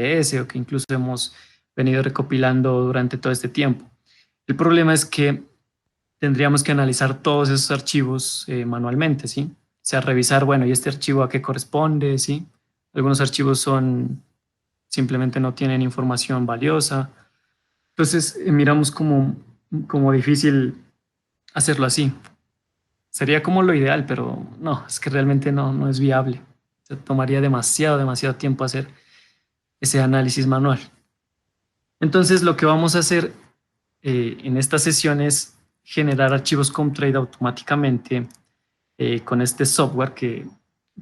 CSS o que incluso hemos venido recopilando durante todo este tiempo. El problema es que tendríamos que analizar todos esos archivos manualmente, ¿sí? O sea, revisar, bueno, ¿y este archivo a qué corresponde? ¿Sí? Algunos archivos simplemente no tienen información valiosa. Entonces, miramos como difícil hacerlo así. Sería como lo ideal, pero no, es que realmente no es viable. Se tomaría demasiado tiempo hacer ese análisis manual. Entonces, lo que vamos a hacer en esta sesión es generar archivos ComTrade automáticamente con este software que,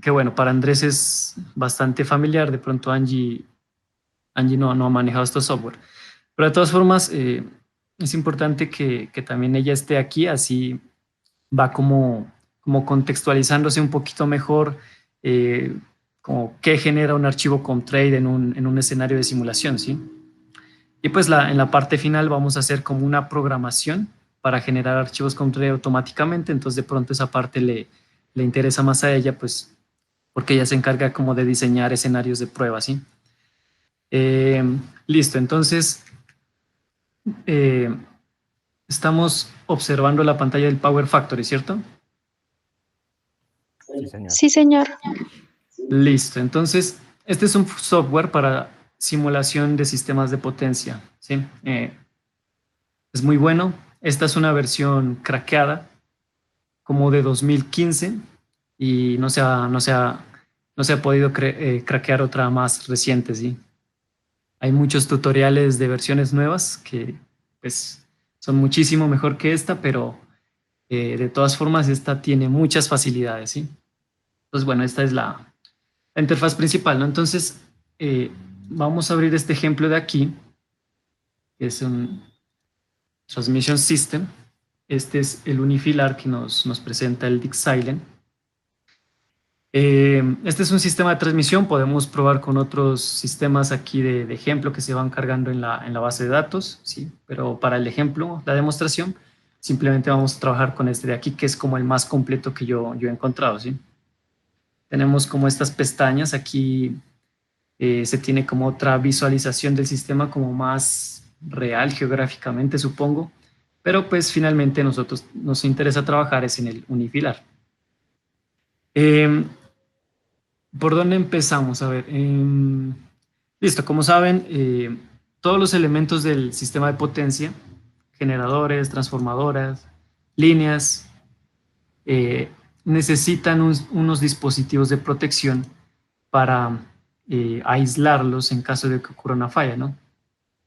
bueno, para Andrés es bastante familiar. De pronto Angie no ha manejado este software. Pero de todas formas, es importante que también ella esté aquí, así va como contextualizándose un poquito mejor, eh, como qué genera un archivo ComTrade en un escenario de simulación, ¿sí? Y pues en la parte final vamos a hacer como una programación para generar archivos ComTrade automáticamente, entonces de pronto esa parte le interesa más a ella, pues porque ella se encarga como de diseñar escenarios de prueba, ¿sí? Eh, Listo, entonces eh, estamos observando la pantalla del Power Factory, ¿cierto? Sí, señor. Sí, señor. Listo, entonces este es un software para simulación de sistemas de potencia, ¿sí? Es muy bueno. Esta es una versión craqueada, como de 2015, y no se ha podido craquear otra más reciente, ¿sí? Hay muchos tutoriales de versiones nuevas que pues, son muchísimo mejor que esta, pero de todas formas esta tiene muchas facilidades, ¿sí? Entonces, bueno, esta es la interfaz principal, ¿no? Entonces, vamos a abrir este ejemplo de aquí, que es un Transmission System. Este es el unifilar que nos presenta el DigSilent. Este es un sistema de transmisión, podemos probar con otros sistemas aquí de ejemplo que se van cargando en la base de datos, ¿sí? Pero para el ejemplo, la demostración, simplemente vamos a trabajar con este de aquí, que es como el más completo que yo he encontrado, ¿sí? Tenemos como estas pestañas, aquí se tiene como otra visualización del sistema como más real geográficamente, supongo, pero pues finalmente nosotros nos interesa trabajar es en el unifilar. ¿Por dónde empezamos? A ver, listo, como saben, todos los elementos del sistema de potencia, generadores, transformadoras, líneas, necesitan unos dispositivos de protección para aislarlos en caso de que ocurra una falla, ¿no?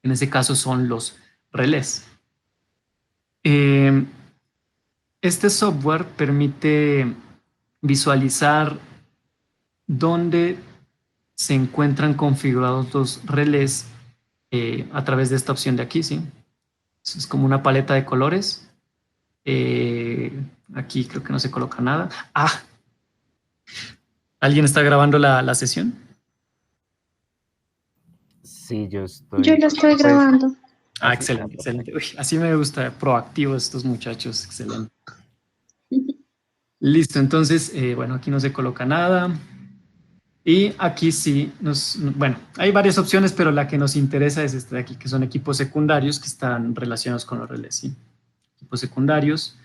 En ese caso son los relés. Este software permite visualizar dónde se encuentran configurados los relés a través de esta opción de aquí, ¿sí? Es como una paleta de colores. Aquí creo que no se coloca nada. Ah, ¿alguien está grabando la sesión? Sí, yo estoy. Yo lo estoy grabando. Ah, Sí. excelente, excelente. Uy, así me gusta, proactivos estos muchachos, excelente. Listo, entonces, bueno, aquí no se coloca nada. Y aquí sí, bueno, hay varias opciones, pero la que nos interesa es esta de aquí, que son equipos secundarios que están relacionados con los relés, ¿sí? Equipos secundarios.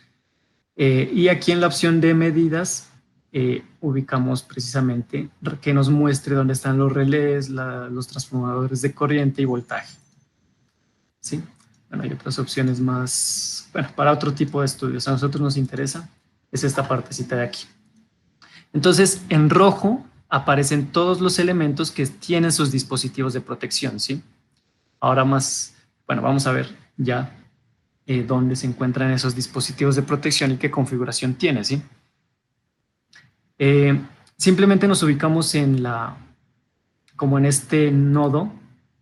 Y aquí en la opción de medidas, ubicamos precisamente que nos muestre dónde están los relés, los transformadores de corriente y voltaje, ¿sí? Bueno, hay otras opciones más, bueno, para otro tipo de estudios. A nosotros nos interesa, es esta partecita de aquí. Entonces, en rojo aparecen todos los elementos que tienen sus dispositivos de protección, ¿sí? Ahora más, bueno, vamos a ver ya dónde se encuentran esos dispositivos de protección y qué configuración tiene, ¿sí? Simplemente nos ubicamos como en este nodo,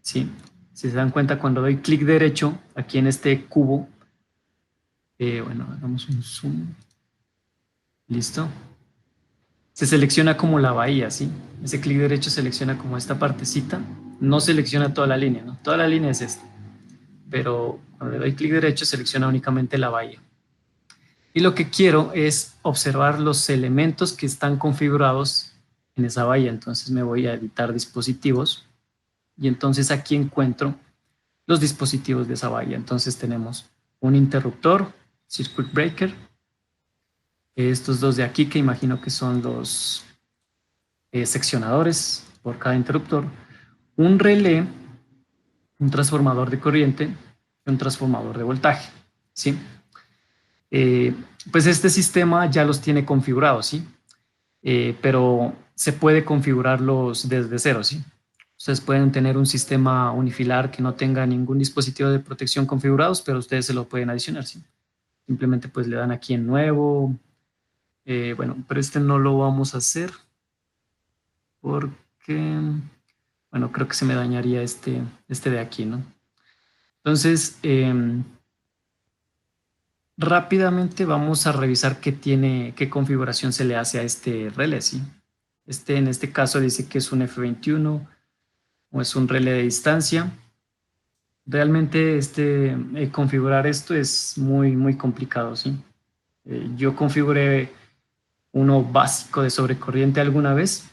¿sí? Si se dan cuenta, cuando doy clic derecho aquí en este cubo, bueno, hagamos un zoom, listo. Se selecciona como la bahía, ¿sí? Ese clic derecho selecciona como esta partecita, no selecciona toda la línea, ¿no? Toda la línea es esta, pero cuando le doy clic derecho selecciona únicamente la bahía. Y lo que quiero es observar los elementos que están configurados en esa bahía, entonces me voy a editar dispositivos Y entonces aquí encuentro los dispositivos de esa bahía. Entonces tenemos un interruptor, circuit breaker, estos dos de aquí que imagino que son los seccionadores por cada interruptor, un relé, un transformador de corriente y un transformador de voltaje, ¿sí? Pues este sistema ya los tiene configurados, ¿sí? Pero se puede configurarlos desde cero, ¿sí? Ustedes pueden tener un sistema unifilar que no tenga ningún dispositivo de protección configurados, pero ustedes se lo pueden adicionar, ¿sí? Simplemente pues le dan aquí en nuevo. Bueno, pero este no lo vamos a hacer porque, bueno, creo que se me dañaría este de aquí, ¿no? Entonces, rápidamente vamos a revisar qué configuración se le hace a este relé, ¿sí? En este caso dice que es un F21 o es un relé de distancia. Realmente configurar esto es muy complicado, ¿sí? Yo configuré uno básico de sobrecorriente alguna vez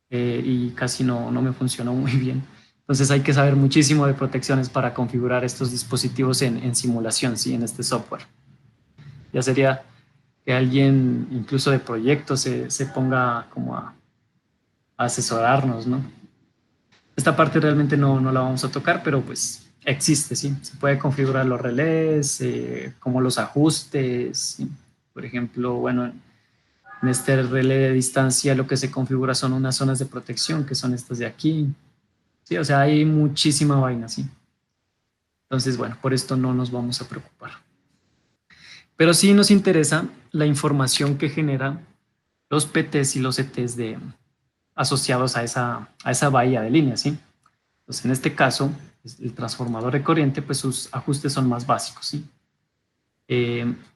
y casi no me funcionó muy bien. Entonces hay que saber muchísimo de protecciones para configurar estos dispositivos en simulación, ¿sí? En este software. Ya sería que alguien, incluso de proyectos, se ponga como a asesorarnos, ¿no? Esta parte realmente no la vamos a tocar, pero pues existe, ¿sí? Se puede configurar los relés, como los ajustes, ¿sí? Por ejemplo, bueno, en este relé de distancia lo que se configura son unas zonas de protección, que son estas de aquí, ¿sí? O sea, hay muchísima vaina, ¿sí? Entonces, bueno, por esto no nos vamos a preocupar. Pero sí nos interesa la información que generan los PTs y los ETs asociados a esa bahía de línea, ¿sí? Entonces, en este caso, el transformador de corriente, pues sus ajustes son más básicos, ¿sí?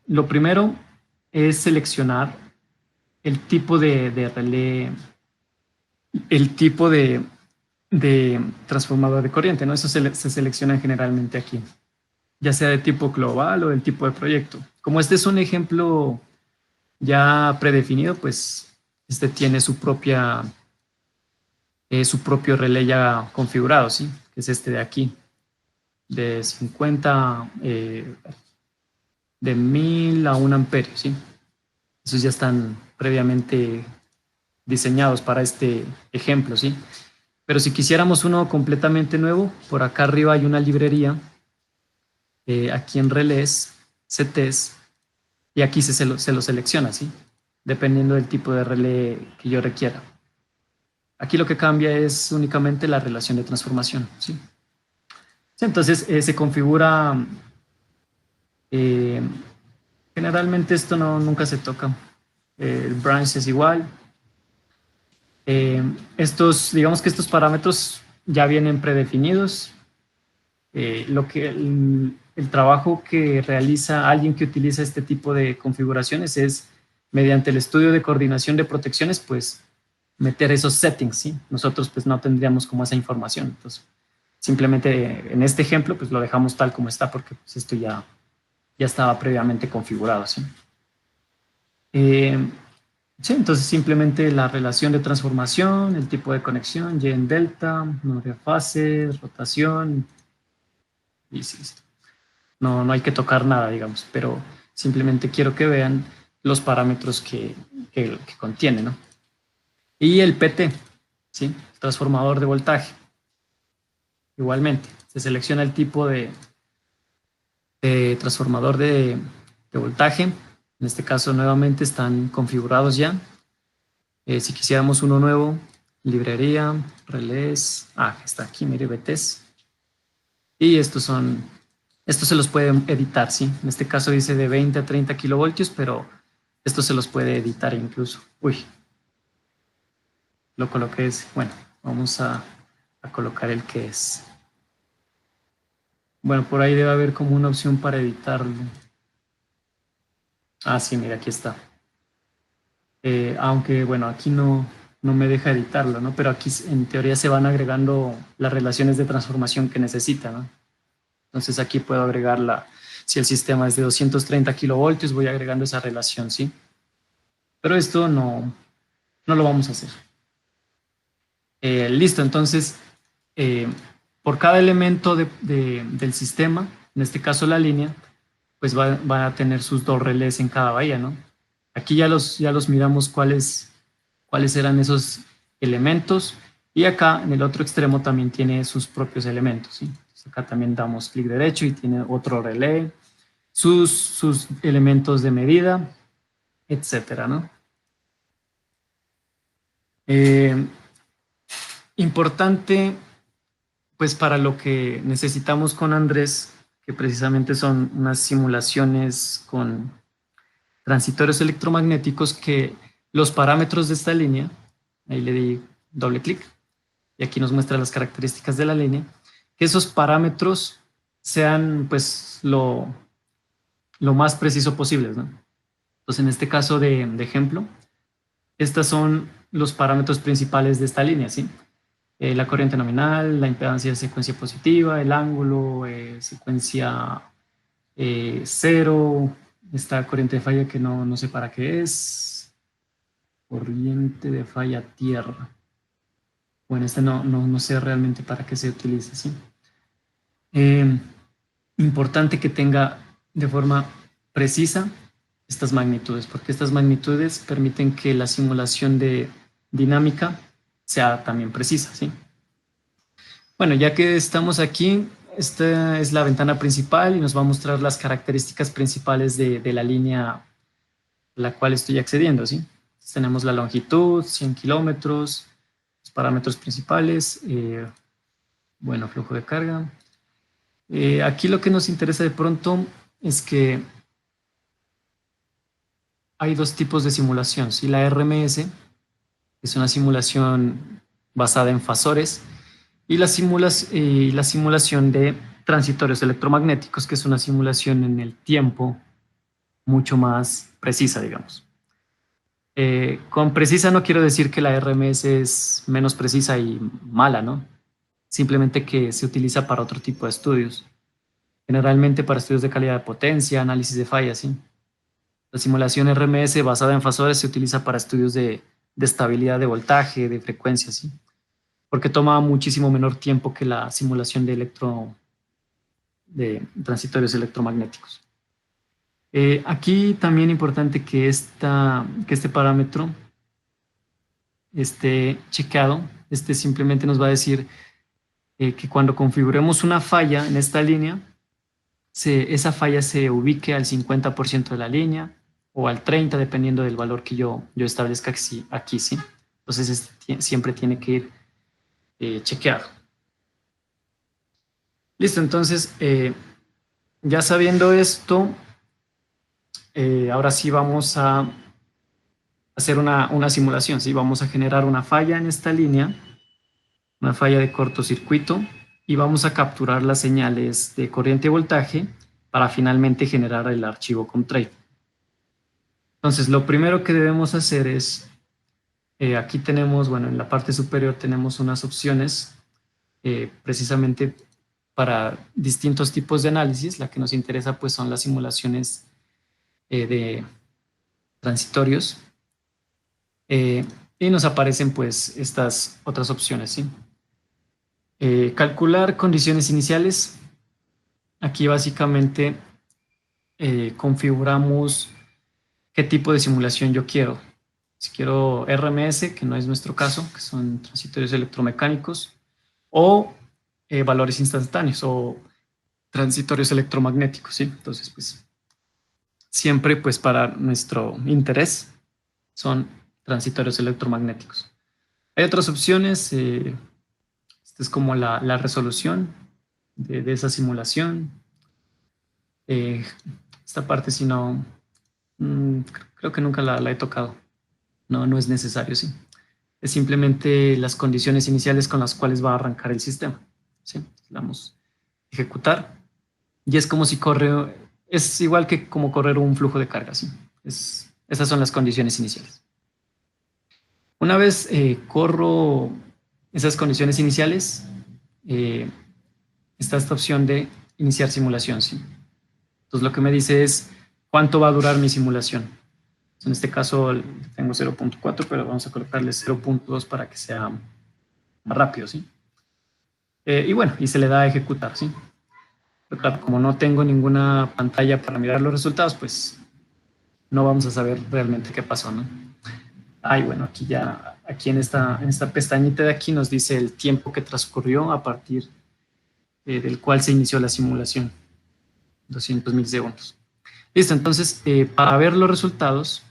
Lo primero es seleccionar el tipo de relé, el tipo de transformador de corriente, ¿no? Eso se selecciona generalmente aquí, ya sea de tipo global o del tipo de proyecto. Como este es un ejemplo ya predefinido, pues este tiene su propio relé ya configurado, ¿sí? Que es este de aquí, de 50, de 1000 a 1 amperio, ¿sí? Esos ya están previamente diseñados para este ejemplo, ¿sí? Pero si quisiéramos uno completamente nuevo, por acá arriba hay una librería, aquí en relés, CTs, y aquí se lo selecciona, ¿sí? Dependiendo del tipo de relé que yo requiera. Aquí lo que cambia es únicamente la relación de transformación, ¿sí? Sí, entonces se configura, eh, generalmente esto nunca se toca. El branch es igual. Digamos que estos parámetros ya vienen predefinidos. El trabajo que realiza alguien que utiliza este tipo de configuraciones es, mediante el estudio de coordinación de protecciones, pues meter esos settings, ¿sí? Nosotros pues no tendríamos como esa información. Entonces, simplemente en este ejemplo, pues lo dejamos tal como está porque pues, esto ya estaba previamente configurado, ¿sí? Sí, entonces simplemente la relación de transformación, el tipo de conexión, y en delta, número de fases, rotación, y sí, listo. No hay que tocar nada, digamos, pero simplemente quiero que vean los parámetros que contiene, ¿no? Y el PT, ¿sí? Transformador de voltaje. Igualmente, se selecciona el tipo de transformador de voltaje. En este caso, nuevamente están configurados ya. Si quisiéramos uno nuevo, librería, relés, está aquí, mire, BTs. Y estos se los pueden editar, ¿sí? En este caso dice de 20 a 30 kilovoltios, pero estos se los puede editar incluso. Uy, lo coloqué ese. Bueno, vamos a colocar el que es. Bueno, por ahí debe haber como una opción para editarlo. Sí, mira, aquí está. Aunque, bueno, aquí no me deja editarlo, ¿no? Pero aquí en teoría se van agregando las relaciones de transformación que necesita, ¿no? Entonces aquí puedo agregarla. Si el sistema es de 230 kilovoltios, voy agregando esa relación, ¿sí? Pero esto no lo vamos a hacer. Listo, entonces por cada elemento del sistema, en este caso la línea, pues va a tener sus dos relés en cada bahía, ¿no? Aquí ya los miramos cuáles eran esos elementos, y acá en el otro extremo también tiene sus propios elementos, ¿sí? Entonces acá también damos clic derecho y tiene otro relé, sus elementos de medida, etcétera, ¿no? Importante, pues para lo que necesitamos con Andrés, que precisamente son unas simulaciones con transitorios electromagnéticos, que los parámetros de esta línea, ahí le di doble clic, y aquí nos muestra las características de la línea, que esos parámetros sean pues lo más preciso posible, ¿no? Entonces, en este caso de ejemplo, estos son los parámetros principales de esta línea, ¿sí? La corriente nominal, la impedancia de secuencia positiva, el ángulo, secuencia cero, esta corriente de falla que no sé para qué es, corriente de falla tierra. Bueno, este no sé realmente para qué se utiliza, ¿sí? Importante que tenga de forma precisa estas magnitudes, porque estas magnitudes permiten que la simulación de dinámica sea también precisa, ¿sí? Bueno, ya que estamos aquí, esta es la ventana principal y nos va a mostrar las características principales de la línea a la cual estoy accediendo, ¿sí? Entonces, tenemos la longitud, 100 kilómetros, los parámetros principales, bueno, flujo de carga. Aquí lo que nos interesa de pronto es que hay dos tipos de simulación, ¿sí? La RMS es una simulación basada en fasores, y la simulación de transitorios electromagnéticos, que es una simulación en el tiempo mucho más precisa, digamos. Con precisa no quiero decir que la RMS es menos precisa y mala, ¿no? Simplemente que se utiliza para otro tipo de estudios. Generalmente para estudios de calidad de potencia, análisis de fallas, ¿sí? La simulación RMS basada en fasores se utiliza para estudios de estabilidad de voltaje, de frecuencia, ¿sí? Porque toma muchísimo menor tiempo que la simulación de transitorios electromagnéticos. Aquí también importante que este parámetro esté chequeado. Este simplemente nos va a decir que cuando configuremos una falla en esta línea, esa falla se ubique al 50% de la línea o al 30%, dependiendo del valor que yo establezca aquí, ¿sí? Entonces siempre tiene que ir chequeado. Listo, entonces ya sabiendo esto, ahora sí vamos a hacer una simulación, ¿sí? Vamos a generar una falla en esta línea, una falla de cortocircuito, y vamos a capturar las señales de corriente y voltaje para finalmente generar el archivo Comtrade. Entonces, lo primero que debemos hacer es, aquí tenemos, bueno, en la parte superior tenemos unas opciones precisamente para distintos tipos de análisis. La que nos interesa pues son las simulaciones de transitorios, y nos aparecen pues estas otras opciones, ¿sí? Calcular condiciones iniciales. Aquí básicamente configuramos qué tipo de simulación yo quiero. Si quiero RMS, que no es nuestro caso, que son transitorios electromecánicos, o valores instantáneos o transitorios electromagnéticos, ¿sí? Entonces, pues siempre pues para nuestro interés son transitorios electromagnéticos. Hay otras opciones, esta es como la resolución de esa simulación. Esta parte si no, creo que nunca la he tocado. No es necesario, sí. Es simplemente las condiciones iniciales con las cuales va a arrancar el sistema, ¿sí? Le damos ejecutar y es como si es igual que como correr un flujo de carga, ¿sí? Esas son las condiciones iniciales. Una vez corro esas condiciones iniciales, está esta opción de iniciar simulación, ¿sí? Entonces lo que me dice es cuánto va a durar mi simulación. En este caso tengo 0.4, pero vamos a colocarle 0.2 para que sea más rápido, ¿sí? Y bueno, y se le da a ejecutar, ¿sí? Pero claro, como no tengo ninguna pantalla para mirar los resultados, pues no vamos a saber realmente qué pasó, ¿no? Ay, bueno, aquí ya, aquí en esta pestañita de aquí nos dice el tiempo que transcurrió a partir del cual se inició la simulación, 200 milisegundos. Listo, entonces, para ver los resultados,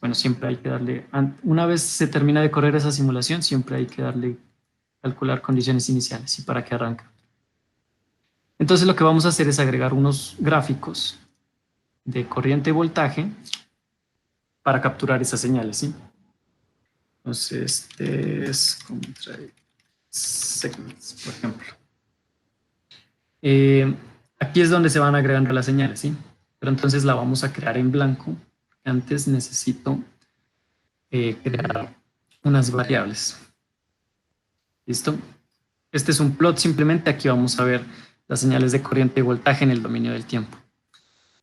bueno, siempre hay que darle, una vez se termina de correr esa simulación, siempre hay que darle, calcular condiciones iniciales y para que arranque. Entonces lo que vamos a hacer es agregar unos gráficos de corriente y voltaje para capturar esas señales, ¿sí? Entonces, este es segments, por ejemplo. Aquí es donde se van agregando las señales, ¿sí? Pero entonces la vamos a crear en blanco. Antes necesito crear unas variables. ¿Listo? Este es un plot, simplemente aquí vamos a ver las señales de corriente y voltaje en el dominio del tiempo.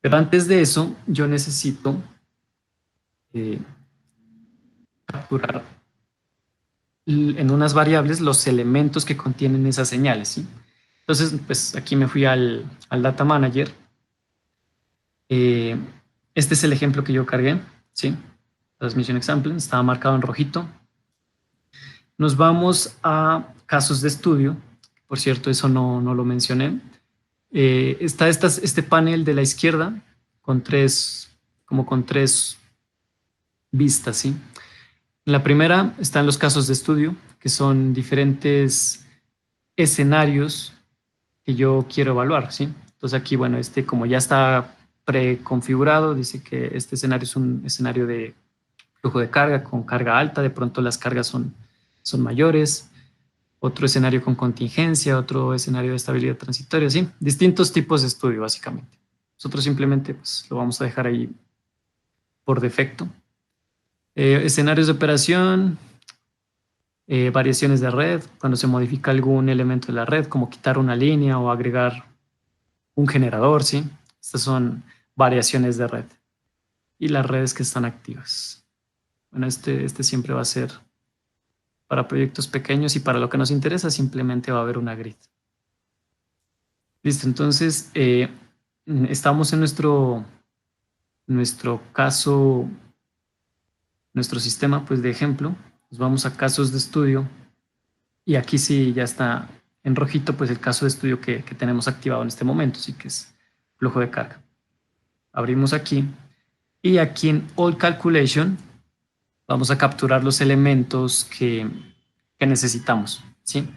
Pero antes de eso, yo necesito capturar en unas variables los elementos que contienen esas señales, ¿sí? Entonces, pues aquí me fui al Data Manager. Este es el ejemplo que yo cargué, ¿sí? Transmission Example, estaba marcado en rojito. Nos vamos a casos de estudio. Por cierto, eso no lo mencioné. Está este panel de la izquierda con como con tres vistas, ¿sí? En la primera están los casos de estudio, que son diferentes escenarios que yo quiero evaluar, ¿sí? Entonces aquí, bueno, como ya está preconfigurado, dice que este escenario es un escenario de flujo de carga con carga alta, de pronto las cargas son mayores, otro escenario con contingencia, otro escenario de estabilidad transitoria, ¿sí? Distintos tipos de estudio, básicamente. Nosotros simplemente pues, lo vamos a dejar ahí por defecto. Escenarios de operación, variaciones de red, cuando se modifica algún elemento de la red, como quitar una línea o agregar un generador, ¿sí? Estas son variaciones de red. Y las redes que están activas. Bueno, este siempre va a ser para proyectos pequeños y para lo que nos interesa simplemente va a haber una grid. Listo, entonces estamos en nuestro caso, nuestro sistema pues de ejemplo. Nos vamos a casos de estudio y aquí sí ya está en rojito pues el caso de estudio que tenemos activado en este momento, sí que es flujo de carga. Abrimos aquí y aquí en All Calculation vamos a capturar los elementos que necesitamos, ¿sí?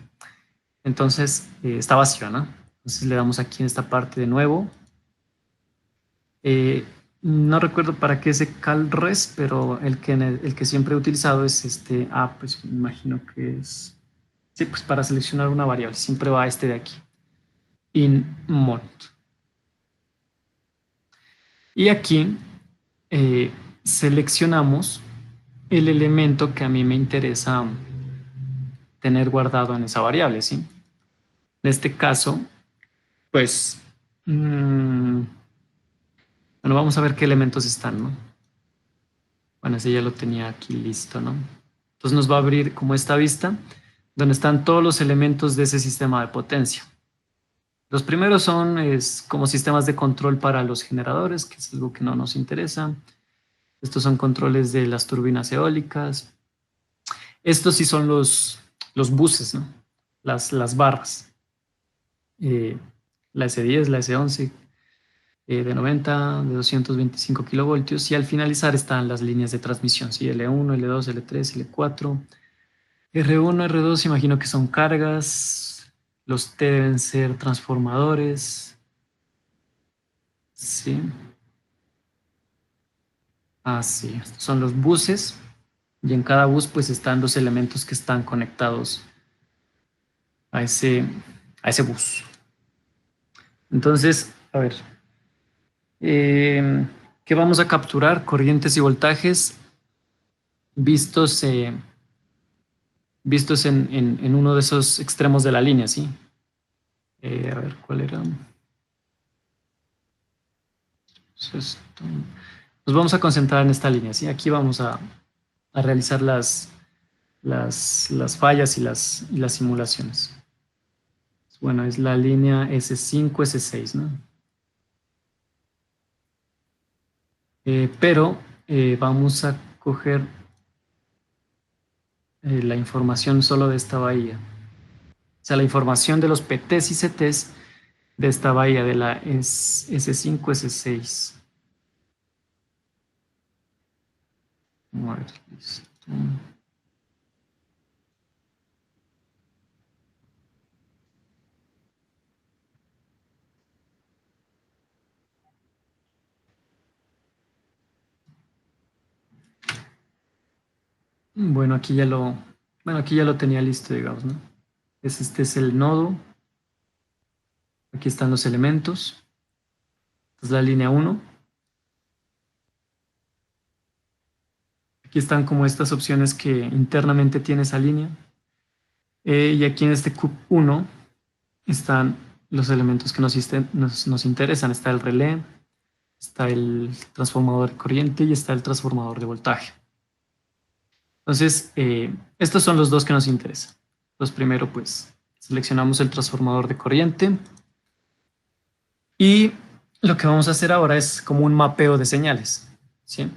Entonces está vacío, ¿no? Entonces le damos aquí en esta parte de nuevo. No recuerdo para qué ese calres, pero el que siempre he utilizado es este. Pues me imagino que es. Sí, pues para seleccionar una variable, siempre va este de aquí. In mount. Y aquí seleccionamos el elemento que a mí me interesa tener guardado en esa variable, ¿sí? En este caso, pues, bueno, vamos a ver qué elementos están, ¿no? Bueno, ese ya lo tenía aquí listo, ¿no? Entonces nos va a abrir como esta vista, donde están todos los elementos de ese sistema de potencia. Los primeros son como sistemas de control para los generadores, que es algo que no nos interesa. Estos son controles de las turbinas eólicas. Estos sí son los buses, ¿no? Las barras. La S10, la S11, de 90, de 225 kilovoltios. Y al finalizar están las líneas de transmisión, ¿sí? L1, L2, L3, L4. R1, R2, imagino que son cargas. Los T deben ser transformadores. Sí. Sí, estos son los buses. Y en cada bus pues están los elementos que están conectados a ese bus. Entonces, a ver, ¿qué vamos a capturar? Corrientes y voltajes vistos en uno de esos extremos de la línea, ¿sí? A ver, ¿cuál era? Nos vamos a concentrar en esta línea, ¿sí? Aquí vamos a realizar las fallas y las simulaciones. Bueno, es la línea S5, S6, ¿no? Pero vamos a coger la información solo de esta bahía. O sea, la información de los PTs y CTs de esta bahía, de la S5, S6. Vamos a ver, listo. Bueno, aquí ya lo tenía listo, digamos, ¿no? Este es el nodo. Aquí están los elementos. Esta es la línea 1. Aquí están como estas opciones que internamente tiene esa línea. Y aquí en este cub 1 están los elementos que nos interesan. Está el relé, está el transformador de corriente y está el transformador de voltaje. Entonces, estos son los dos que nos interesan. Entonces, primero, pues, seleccionamos el transformador de corriente y lo que vamos a hacer ahora es como un mapeo de señales, ¿sí?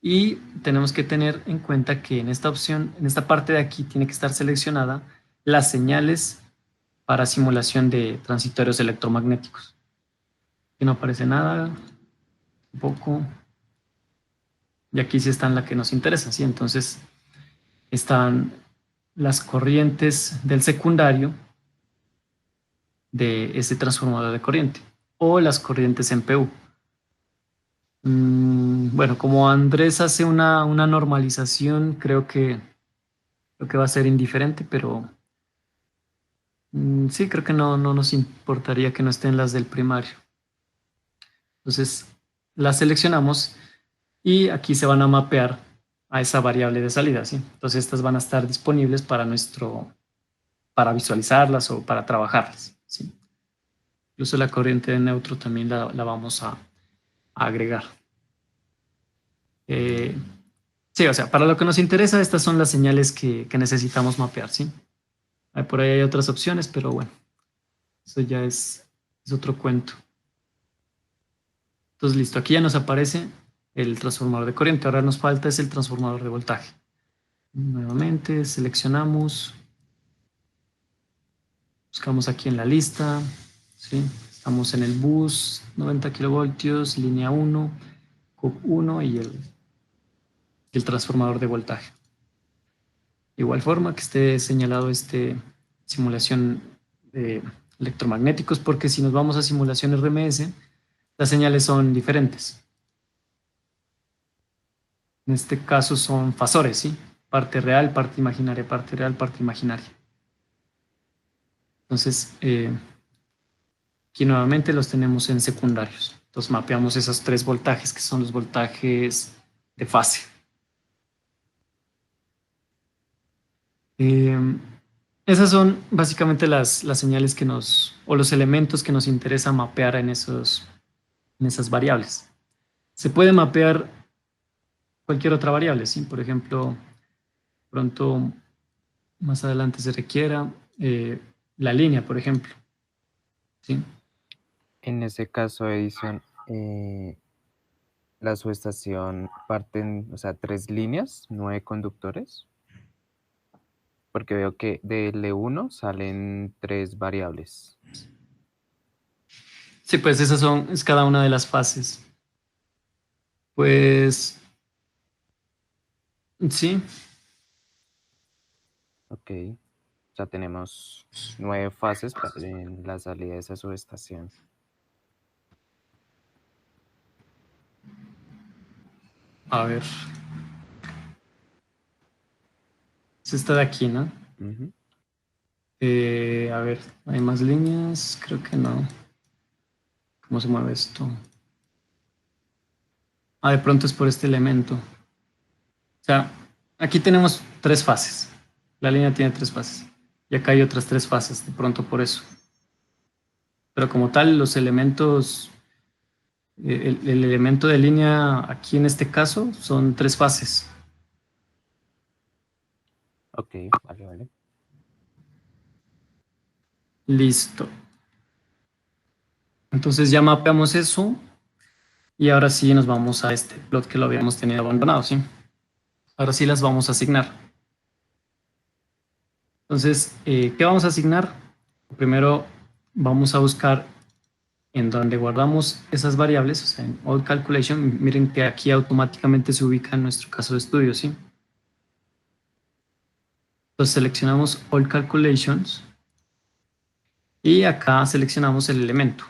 Y tenemos que tener en cuenta que en esta opción, en esta parte de aquí, tiene que estar seleccionada las señales para simulación de transitorios electromagnéticos. Aquí no aparece nada, un poco. Y aquí sí están las que nos interesan, ¿sí? Entonces están las corrientes del secundario de ese transformador de corriente o las corrientes en PU. Bueno, como Andrés hace una normalización, creo que va a ser indiferente, pero sí, creo que no nos importaría que no estén las del primario. Entonces, las seleccionamos y aquí se van a mapear a esa variable de salida, ¿sí? Entonces, estas van a estar disponibles para visualizarlas o para trabajarlas, ¿sí? Incluso la corriente de neutro también la vamos a agregar. Sí, o sea, para lo que nos interesa, estas son las señales que necesitamos mapear, ¿sí? Por ahí hay otras opciones, pero bueno, eso ya es otro cuento. Entonces, listo, aquí ya nos aparece el transformador de corriente. Ahora nos falta es el transformador de voltaje. Nuevamente seleccionamos, buscamos aquí en la lista, ¿sí? Estamos en el bus 90 kilovoltios, línea 1, CUP 1 y el transformador de voltaje. De igual forma que esté señalado simulación de electromagnéticos, porque si nos vamos a simulación RMS, las señales son diferentes. En este caso son fasores, ¿sí? Parte real, parte imaginaria, parte real, parte imaginaria. Entonces, aquí nuevamente los tenemos en secundarios. Entonces mapeamos esos 3 voltajes que son los voltajes de fase. Eh, Esas son básicamente las señales o los elementos que nos interesa mapear en esas variables. Se puede mapear cualquier otra variable, ¿sí? Por ejemplo, pronto más adelante se requiera la línea, por ejemplo, ¿sí? En ese caso, Edison, la subestación parten, o sea, 3 líneas, 9 conductores, porque veo que del E1 salen 3 variables. Sí, pues es cada una de las fases. Pues sí, Ok, o sea, tenemos 9 fases en la salida de esa subestación. a ver, es esta de aquí, ¿no? Ujú. A ver, ¿hay más líneas? Creo que no. ¿Cómo se mueve esto? Ah, de pronto es por este elemento. O sea, aquí tenemos 3 fases. La línea tiene 3 fases. Y acá hay otras 3 fases, de pronto por eso. Pero como tal, los elementos, el elemento de línea aquí en este caso son 3 fases. Ok, vale, vale. Listo. Entonces ya mapeamos eso y ahora sí nos vamos a este plot que lo habíamos tenido abandonado, ¿sí? Ahora sí las vamos a asignar. Entonces, ¿qué vamos a asignar? Primero vamos a buscar en donde guardamos esas variables, o sea, en All Calculation. Miren que aquí automáticamente se ubica en nuestro caso de estudio, ¿sí? Entonces seleccionamos All Calculations y acá seleccionamos el elemento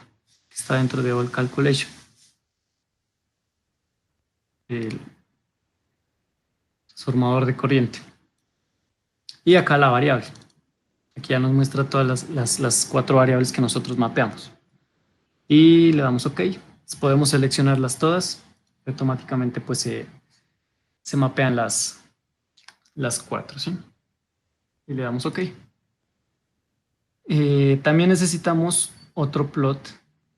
que está dentro de All Calculation. El transformador de corriente. Y acá la variable. Aquí ya nos muestra todas las 4 variables que nosotros mapeamos. Y le damos OK. Podemos seleccionarlas todas. Automáticamente pues se mapean las 4, ¿sí? Y le damos OK. También necesitamos otro plot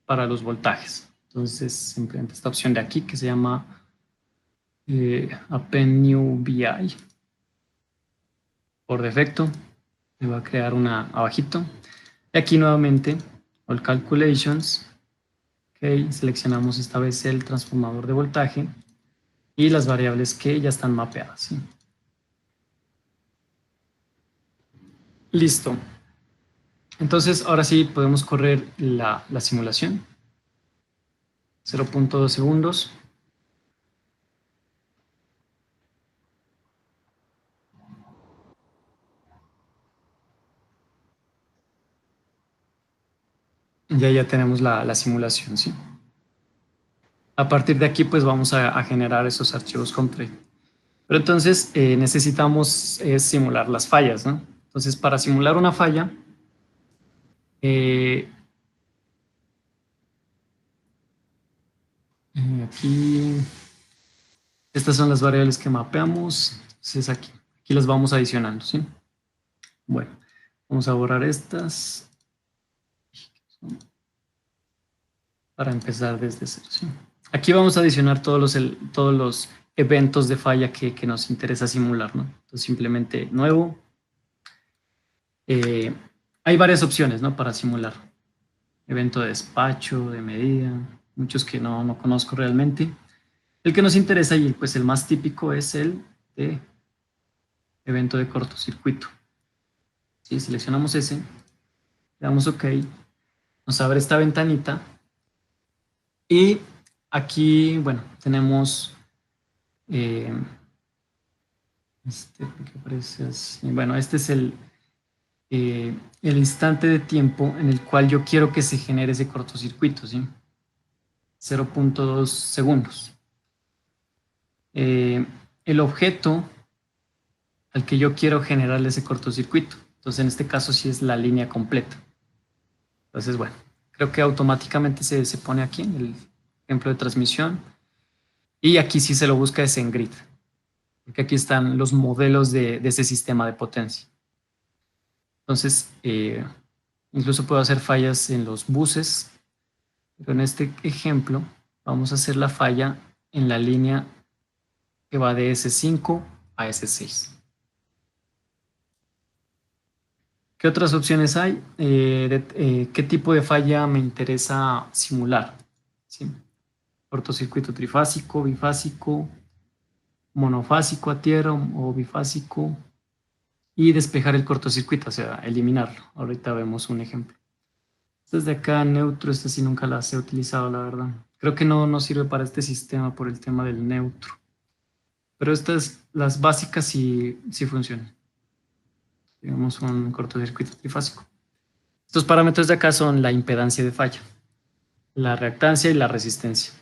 para los voltajes. Entonces simplemente esta opción de aquí que se llama Append New BI. Por defecto me va a crear una abajito. Y aquí nuevamente All Calculations. Ok, seleccionamos esta vez el transformador de voltaje y las variables que ya están mapeadas, ¿sí? Listo. Entonces, ahora sí podemos correr la simulación. 0.2 segundos. Ya tenemos la simulación, ¿sí? A partir de aquí, pues vamos a generar esos archivos Comtrade. Pero entonces necesitamos simular las fallas, ¿no? Entonces, para simular una falla, aquí, estas son las variables que mapeamos. Entonces, aquí las vamos adicionando, ¿sí? Bueno, vamos a borrar estas para empezar desde cero, ¿sí? Aquí vamos a adicionar todos los eventos de falla que nos interesa simular, ¿no? Entonces, simplemente nuevo. Hay varias opciones, ¿no? Para simular. Evento de despacho, de medida, muchos que no conozco realmente. El que nos interesa y pues el más típico es el de evento de cortocircuito. ¿Sí? Seleccionamos ese, le damos OK, nos abre esta ventanita y aquí, bueno, tenemos ¿qué aparece así? Bueno, este es el instante de tiempo en el cual yo quiero que se genere ese cortocircuito, ¿sí? 0.2 segundos. El objeto al que yo quiero generarle ese cortocircuito. Entonces, en este caso sí es la línea completa. Entonces, bueno, creo que automáticamente se pone aquí en el ejemplo de transmisión. Y aquí sí se lo busca es en grid, porque aquí están los modelos de ese sistema de potencia. Entonces, incluso puedo hacer fallas en los buses, pero en este ejemplo vamos a hacer la falla en la línea que va de S5 a S6. ¿Qué otras opciones hay? ¿Qué tipo de falla me interesa simular? ¿Sí? Cortocircuito trifásico, bifásico, monofásico a tierra o bifásico, y despejar el cortocircuito, o sea, eliminarlo. Ahorita vemos un ejemplo. Desde acá, neutro, esta sí nunca las he utilizado, la verdad. Creo que no sirve para este sistema por el tema del neutro. Pero estas, las básicas sí funcionan. Tenemos un cortocircuito trifásico. Estos parámetros de acá son la impedancia de falla, la reactancia y la resistencia.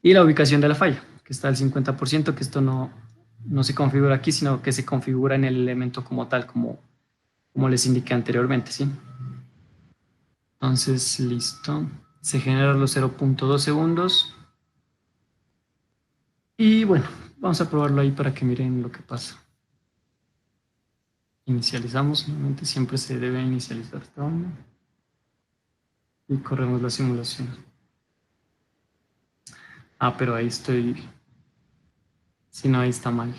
Y la ubicación de la falla, que está al 50%, que esto no se configura aquí, sino que se configura en el elemento como tal, como les indiqué anteriormente, ¿sí? Entonces, listo. Se generan los 0.2 segundos. Y bueno, vamos a probarlo ahí para que miren lo que pasa. Inicializamos, nuevamente siempre se debe inicializar esta onda. Y corremos la simulación. Ah, pero ahí estoy. Si no, ahí está mal.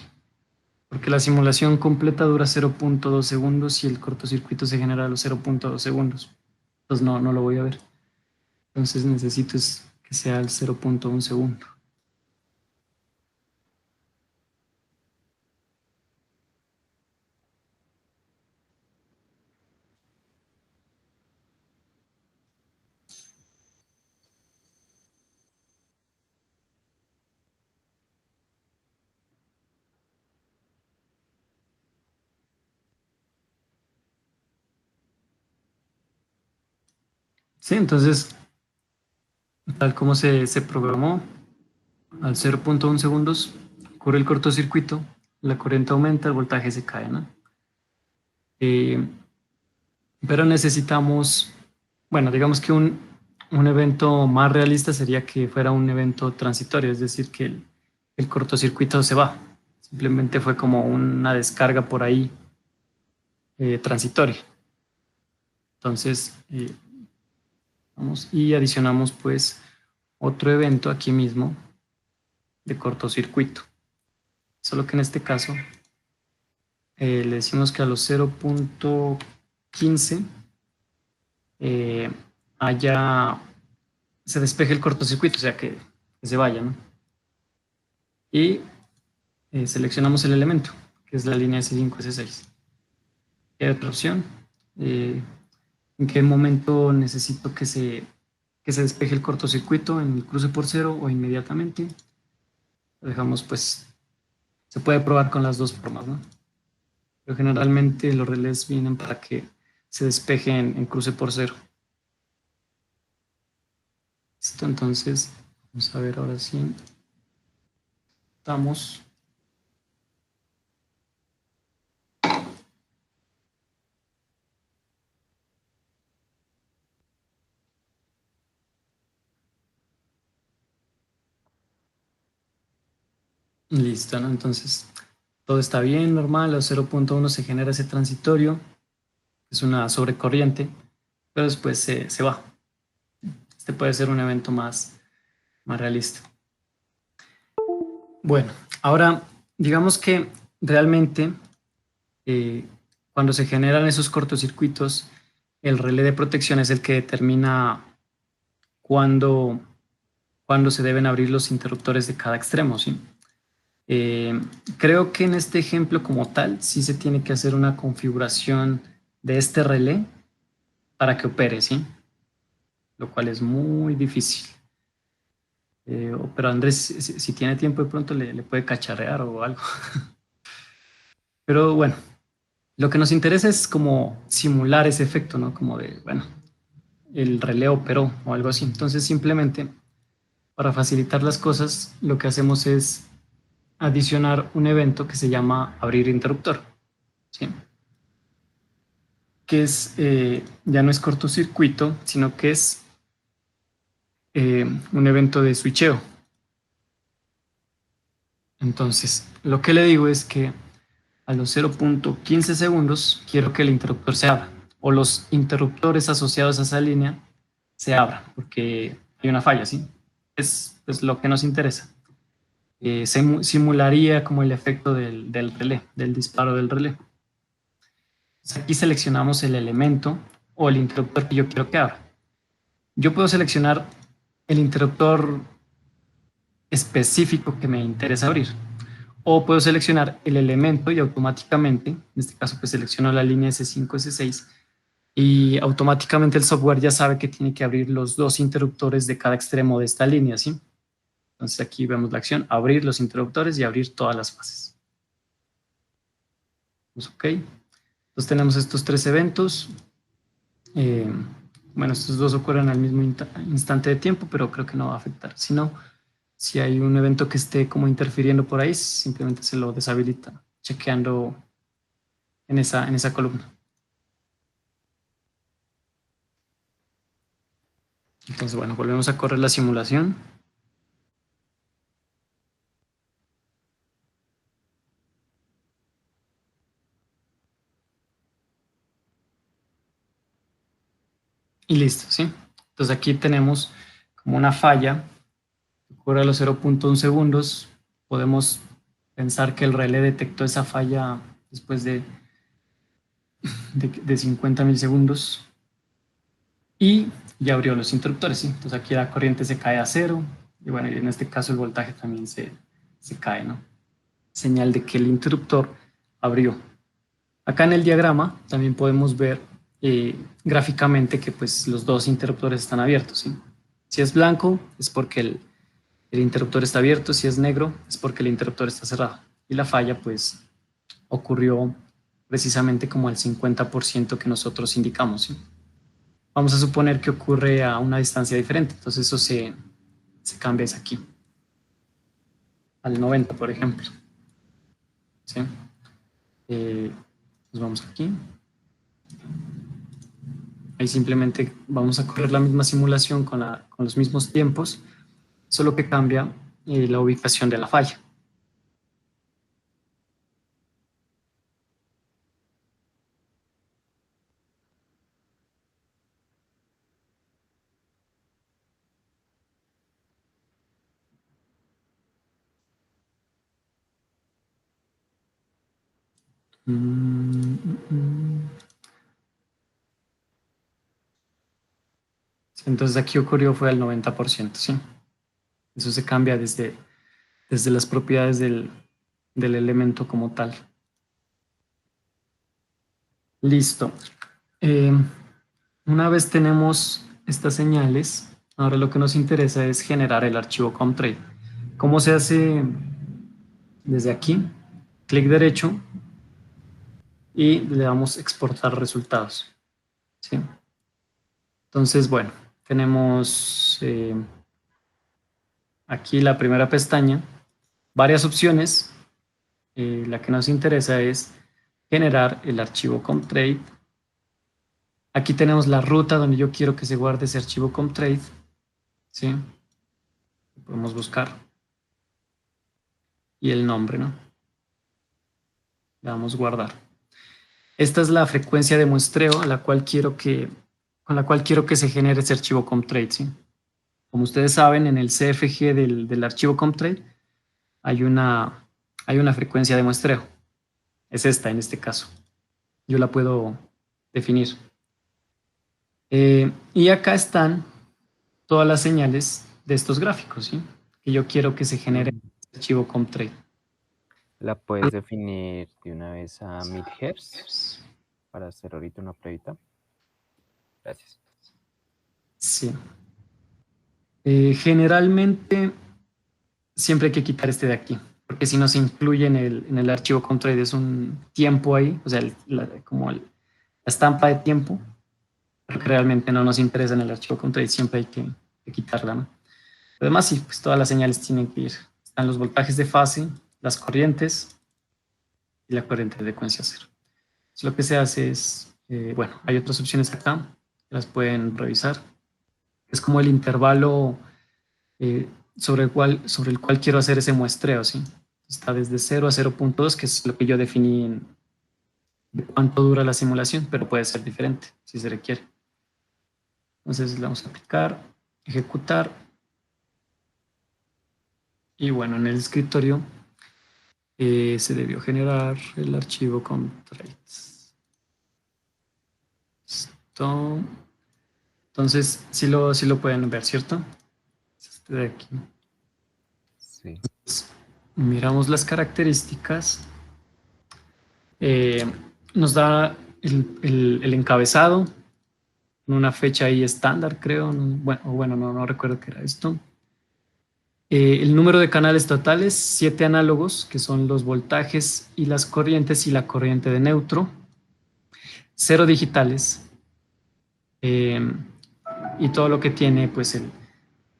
porque la simulación completa dura 0.2 segundos y el cortocircuito se genera a los 0.2 segundos. Entonces no lo voy a ver. Entonces necesito que sea el 0.1 segundo. Sí, entonces, tal como se programó, al 0.1 segundos ocurre el cortocircuito, la corriente aumenta, el voltaje se cae, ¿no? Eh, pero necesitamos, bueno, digamos que un evento más realista sería que fuera un evento transitorio, es decir, que el cortocircuito se va. Simplemente fue como una descarga por ahí transitoria. Entonces, vamos y adicionamos pues otro evento aquí mismo de cortocircuito. Solo que en este caso le decimos que a los 0.15 eh, se despeje el cortocircuito, o sea que se vaya, ¿no? Y seleccionamos el elemento, que es la línea S5, S6. ¿Qué otra opción? ¿En qué momento necesito que se despeje el cortocircuito? ¿En el cruce por cero o inmediatamente? Lo dejamos pues, se puede probar con las dos formas, ¿no? Pero generalmente los relés vienen para que se despeje en cruce por cero. Listo, entonces vamos a ver ahora sí. Estamos. Listo, ¿no? Entonces todo está bien, normal. A 0.1 se genera ese transitorio, es una sobrecorriente, pero después se va. Este puede ser un evento más realista. Bueno, ahora digamos que realmente cuando se generan esos cortocircuitos, el relé de protección es el que determina cuándo, cuándo se deben abrir los interruptores de cada extremo, ¿sí? Eh, Creo que en este ejemplo como tal sí se tiene que hacer una configuración de este relé para que opere, ¿sí? Lo cual es muy difícil. Pero Andrés, si tiene tiempo de pronto le puede cacharrear o algo. Pero bueno, lo que nos interesa es como simular ese efecto, ¿no? Como de, bueno, el relé operó o algo así. Entonces simplemente para facilitar las cosas lo que hacemos es adicionar un evento que se llama abrir interruptor, ¿sí? Que es, ya no es cortocircuito, sino que es un evento de switcheo. Entonces, lo que le digo es que a los 0.15 segundos quiero que el interruptor se abra o los interruptores asociados a esa línea se abran porque hay una falla, ¿sí? Es lo que nos interesa. Simularía como el efecto del relé, del disparo del relé. Entonces, aquí seleccionamos el elemento o el interruptor que yo quiero que abra. Yo puedo seleccionar el interruptor específico que me interesa abrir. O puedo seleccionar el elemento y automáticamente, en este caso pues selecciono la línea S5, S6 y automáticamente el software ya sabe que tiene que abrir los dos interruptores de cada extremo de esta línea, ¿sí? Entonces aquí vemos la acción, abrir los interruptores y abrir todas las fases. Pues, ok, entonces tenemos estos tres eventos. Eh, bueno, estos dos ocurren al mismo instante de tiempo, pero creo que no va a afectar. Si no, si hay un evento que esté como interfiriendo por ahí, simplemente se lo deshabilita, chequeando en esa columna. Entonces, bueno, volvemos a correr la simulación. Y listo, ¿sí? Entonces aquí tenemos como una falla que ocurre a los 0.1 segundos. Podemos Pensar que el relé detectó esa falla después de 50 milisegundos y ya abrió los interruptores, ¿sí? Entonces aquí la corriente se cae a cero y bueno, y en este caso el voltaje también se cae, ¿no? Señal de que el interruptor abrió. Acá en el diagrama también podemos ver gráficamente que pues los dos interruptores están abiertos, ¿sí? Si es blanco es porque el interruptor está abierto, si es negro es porque el interruptor está cerrado. Y la falla pues ocurrió precisamente como al 50% que nosotros indicamos, ¿sí? Vamos a suponer que ocurre a una distancia diferente, entonces eso se cambia es aquí, al 90, por ejemplo, ¿sí? Nos vamos aquí. Ahí simplemente vamos a correr la misma simulación con los mismos tiempos, solo que cambia la ubicación de la falla. Entonces aquí ocurrió fue al 90%, ¿sí? Eso se cambia desde las propiedades del elemento como tal. Listo. Eh, una vez tenemos estas señales, ahora lo que nos interesa es generar el archivo COMTRADE. ¿Cómo se hace? Desde aquí, clic derecho y le damos exportar resultados, ¿sí? Entonces, bueno, tenemos aquí la primera pestaña, varias opciones. La que nos interesa es generar el archivo COMTRADE. Aquí tenemos la ruta donde yo quiero que se guarde ese archivo COMTRADE, ¿sí? Podemos buscar. Y el nombre, ¿no? Le damos guardar. Esta es la frecuencia de muestreo con la cual quiero que se genere ese archivo COMTRADE, ¿sí? Como ustedes saben, en el CFG del archivo COMTRADE hay una frecuencia de muestreo. Es esta en este caso. Yo la puedo definir. Y acá están todas las señales de estos gráficos, ¿sí? Que yo quiero que se genere Mm, el archivo COMTRADE. La puedes definir de una vez a 1000 Hz para hacer ahorita una pruebita. Gracias. Sí. Generalmente siempre hay que quitar este de aquí, porque si no se incluye en el archivo COMTRADE es un tiempo ahí, o sea, la estampa de tiempo, pero que realmente no nos interesa en el archivo COMTRADE, siempre hay que quitarla, ¿no? Además, sí, pues todas las señales tienen que ir. Están los voltajes de fase, las corrientes y la corriente de frecuencia cero. Entonces, lo que se hace es, bueno, hay otras opciones acá, que las pueden revisar. Es como el intervalo sobre el cual quiero hacer ese muestreo, ¿sí? Está desde 0 a 0.2, que es lo que yo definí de cuánto dura la simulación, pero puede ser diferente si se requiere. Entonces le vamos a aplicar, ejecutar. Y bueno, en el escritorio se debió generar el archivo con traits. Listo. Entonces, sí lo pueden ver, ¿cierto? Este de aquí. Sí. Miramos las características. Eh, Nos da el encabezado, una fecha ahí estándar, creo. Bueno, no recuerdo qué era esto. El número de canales totales, 7 análogos, que son los voltajes y las corrientes y la corriente de neutro. 0 digitales. Y todo lo que tiene pues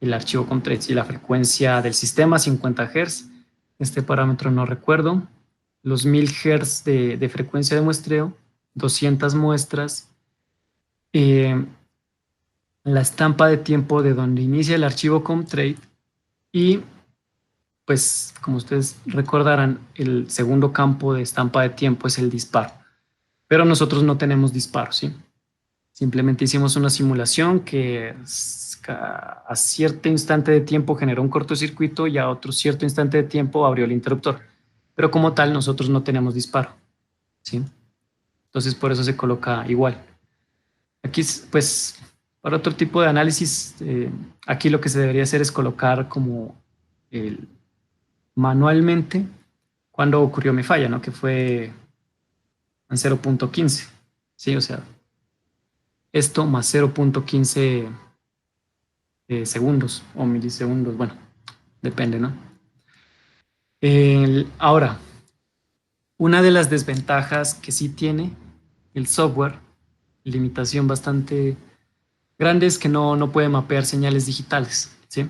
el archivo COMTRADE y la frecuencia del sistema, 50 Hz. Este parámetro no recuerdo. Los 1000 Hz de frecuencia de muestreo, 200 muestras. La estampa de tiempo de donde inicia el archivo COMTRADE y pues como ustedes recordarán, el segundo campo de estampa de tiempo es el disparo, pero nosotros no tenemos disparo, ¿sí? Simplemente hicimos una simulación que a cierto instante de tiempo generó un cortocircuito y a otro cierto instante de tiempo abrió el interruptor, pero como tal nosotros no tenemos disparo, ¿sí? Entonces por eso se coloca igual. Aquí, pues, para otro tipo de análisis, aquí lo que se debería hacer es colocar como manualmente cuando ocurrió mi falla, ¿no? Que fue en 0.15, ¿sí? O sea, esto más 0.15 segundos o milisegundos, bueno, depende, ¿no? Ahora, una de las desventajas que sí tiene el software, limitación bastante grande, es que no puede mapear señales digitales, ¿sí?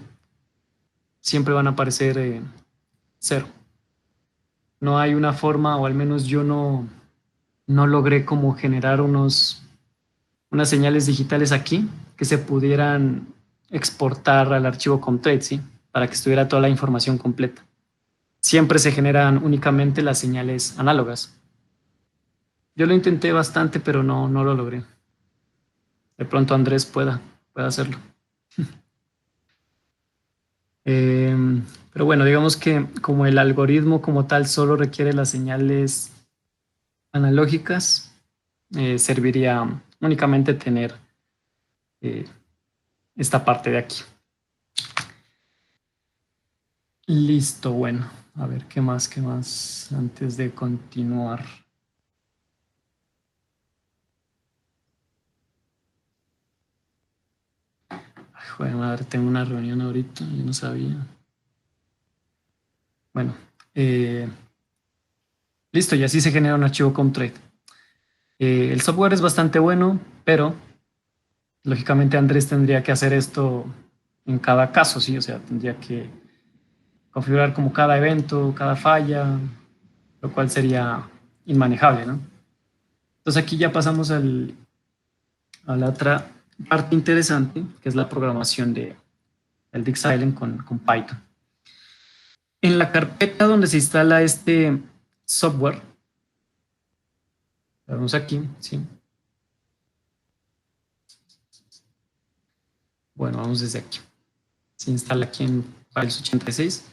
Siempre van a aparecer cero. No hay una forma, o al menos yo no logré como generar unas señales digitales aquí que se pudieran exportar al archivo Comtrade, ¿sí? Para que estuviera toda la información completa. Siempre se generan únicamente las señales análogas. Yo lo intenté bastante, pero no lo logré. De pronto Andrés pueda hacerlo. Pero bueno, digamos que como el algoritmo como tal solo requiere las señales analógicas, serviría únicamente tener eh, esta parte de aquí. Listo, bueno, a ver qué más antes de continuar. Ay, joder, madre, tengo una reunión ahorita, yo no sabía. Bueno, listo, y así se genera un archivo Comtrade. El software es bastante bueno, pero lógicamente Andrés tendría que hacer esto en cada caso, ¿sí? O sea, tendría que configurar como cada evento, cada falla, lo cual sería inmanejable, ¿no? Entonces aquí ya pasamos a la otra parte interesante, que es la programación del Dix-Island con Python. En la carpeta donde se instala este software, vamos aquí, ¿sí? Bueno, vamos desde aquí. Se instala aquí en Files 86.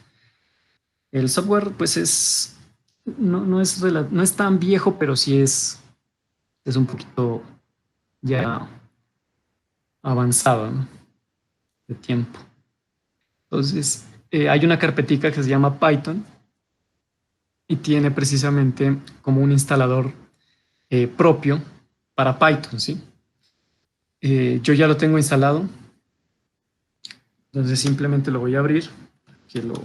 El software, pues no es tan viejo, pero sí es un poquito ya avanzado, ¿no? De tiempo. Entonces, hay una carpetica que se llama Python y tiene precisamente como un instalador propio para Python, ¿sí? Yo ya lo tengo instalado, entonces simplemente lo voy a abrir, que lo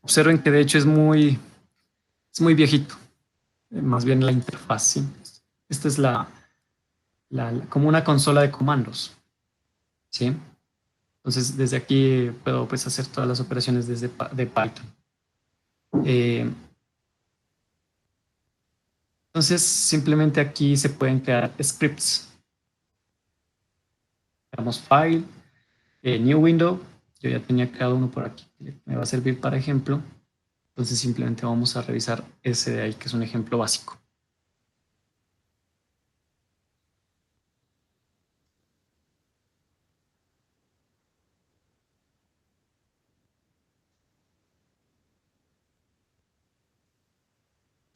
observen que de hecho es muy viejito, más bien la interfaz, ¿sí? Esta es como una consola de comandos, ¿sí? Entonces desde aquí puedo pues hacer todas las operaciones de Python. Entonces simplemente aquí se pueden crear scripts. Creamos file, new window. Yo ya tenía creado uno por aquí que me va a servir para ejemplo. Entonces simplemente vamos a revisar ese de ahí, que es un ejemplo básico.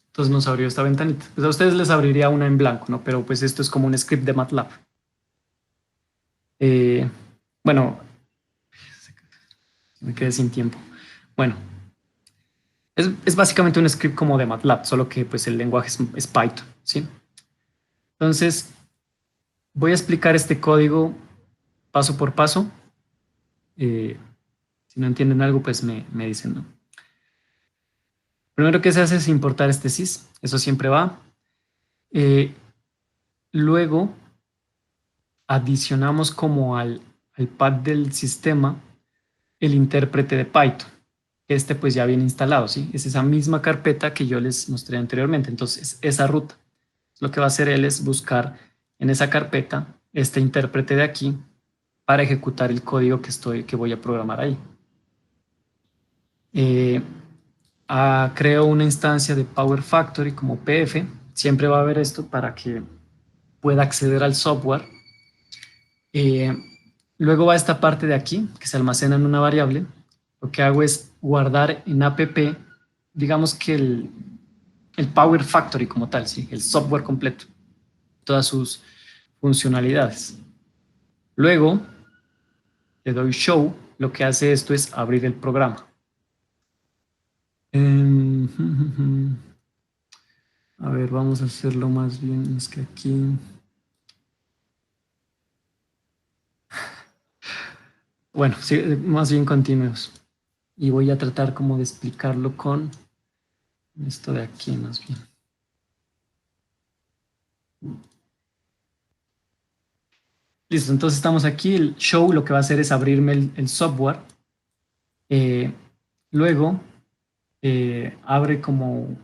Entonces nos abrió esta ventanita. Pues a ustedes les abriría una en blanco, ¿no? Pero pues esto es como un script de MATLAB. Bueno, me quedé sin tiempo. Bueno, es básicamente un script como de MATLAB, solo que pues el lenguaje es Python, ¿sí? Entonces, voy a explicar este código paso por paso. Si no entienden algo, pues me dicen, ¿no? Primero que se hace es importar este sys, eso siempre va. Luego, adicionamos como al pad del sistema el intérprete de Python. Este pues ya viene instalado, ¿sí? Es esa misma carpeta que yo les mostré anteriormente. Entonces, esa ruta. Lo que va a hacer él es buscar en esa carpeta este intérprete de aquí para ejecutar el código que voy a programar ahí. Creo una instancia de Power Factory como PF. Siempre va a haber esto para que pueda acceder al software. Luego va esta parte de aquí que se almacena en una variable. Lo que hago es guardar en app digamos que el Power Factory como tal, ¿sí? El software completo, todas sus funcionalidades. Luego le doy Show, lo que hace esto es abrir el programa. A ver, vamos a hacerlo más bien, es que aquí... Bueno, sí, más bien continuos. Y voy a tratar como de explicarlo con esto de aquí más bien. Listo, entonces estamos aquí. El show lo que va a hacer es abrirme el software. Luego abre como,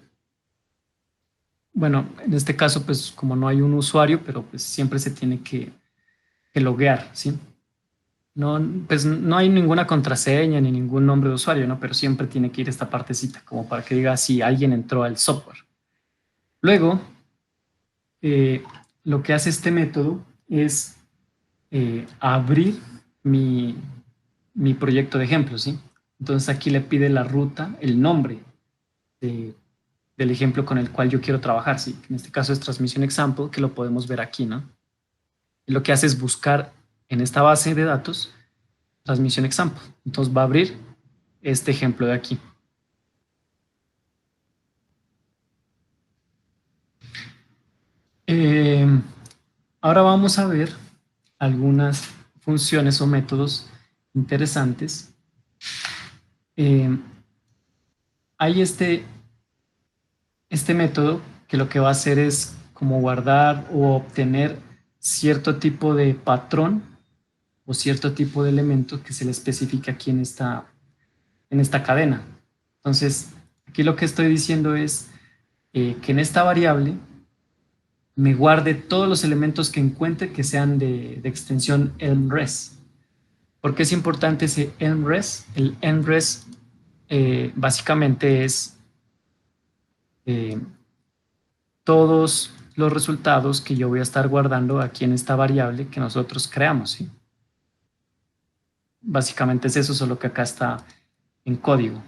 bueno, en este caso pues como no hay un usuario, pero pues siempre se tiene que loguear, ¿sí? No, pues no hay ninguna contraseña ni ningún nombre de usuario, ¿no? Pero siempre tiene que ir esta partecita como para que diga si alguien entró al software. Luego, eh, lo que hace este método es abrir mi proyecto de ejemplo, ¿sí? Entonces aquí le pide la ruta, el nombre de, del ejemplo con el cual yo quiero trabajar, ¿sí? En este caso es transmisión example, que lo podemos ver aquí, ¿no? Y lo que hace es buscar en esta base de datos transmisión example. Entonces va a abrir este ejemplo de aquí. Eh, Ahora vamos a ver algunas funciones o métodos interesantes. Hay este método que lo que va a hacer es como guardar o obtener cierto tipo de patrón o cierto tipo de elemento que se le especifica aquí en esta cadena. Entonces, aquí lo que estoy diciendo es que en esta variable me guarde todos los elementos que encuentre que sean de extensión ELMRES. ¿Por qué es importante ese ELMRES? El ELMRES básicamente es todos los resultados que yo voy a estar guardando aquí en esta variable que nosotros creamos, ¿sí? Básicamente es eso, solo que acá está en código.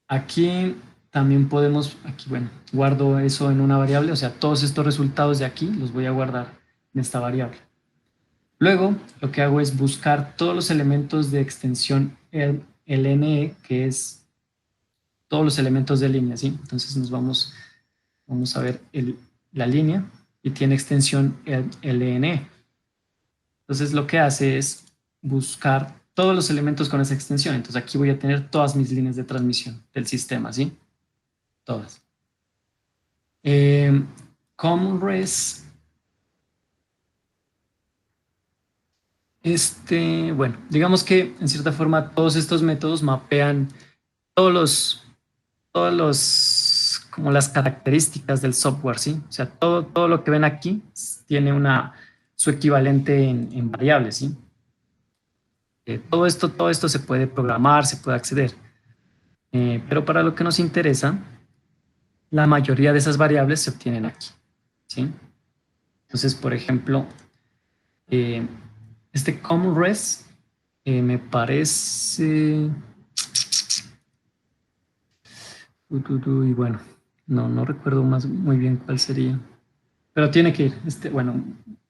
Aquí también podemos, aquí bueno, guardo eso en una variable, o sea, todos estos resultados de aquí los voy a guardar en esta variable. Luego, lo que hago es buscar todos los elementos de extensión LNE, que es todos los elementos de línea, ¿sí? Entonces vamos a ver la línea y tiene extensión LNE. Entonces lo que hace es buscar todos los elementos con esa extensión. Entonces aquí voy a tener todas mis líneas de transmisión del sistema, ¿sí? Todas. ComRes. Bueno, digamos que en cierta forma todos estos métodos mapean todos los, como las características del software, ¿sí? O sea, todo lo que ven aquí tiene su equivalente en variables, ¿sí? Todo esto se puede programar, se puede acceder. Pero para lo que nos interesa, la mayoría de esas variables se obtienen aquí, ¿sí? Entonces, por ejemplo, este ComRes me parece... Y bueno, no recuerdo muy bien cuál sería. Pero tiene que ir. Bueno,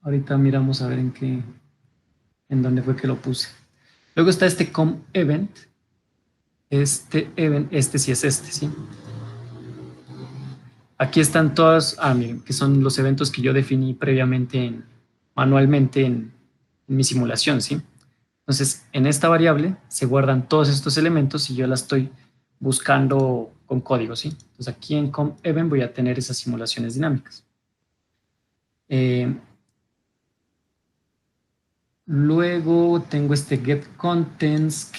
ahorita miramos a ver en dónde fue que lo puse. Luego está este ComEvent. Este sí es ¿sí? Aquí están todas, miren, que son los eventos que yo definí previamente manualmente en mi simulación, ¿sí? Entonces, en esta variable se guardan todos estos elementos y yo la estoy buscando con código, ¿sí? Entonces, aquí en ComEvent voy a tener esas simulaciones dinámicas. Luego tengo este getContents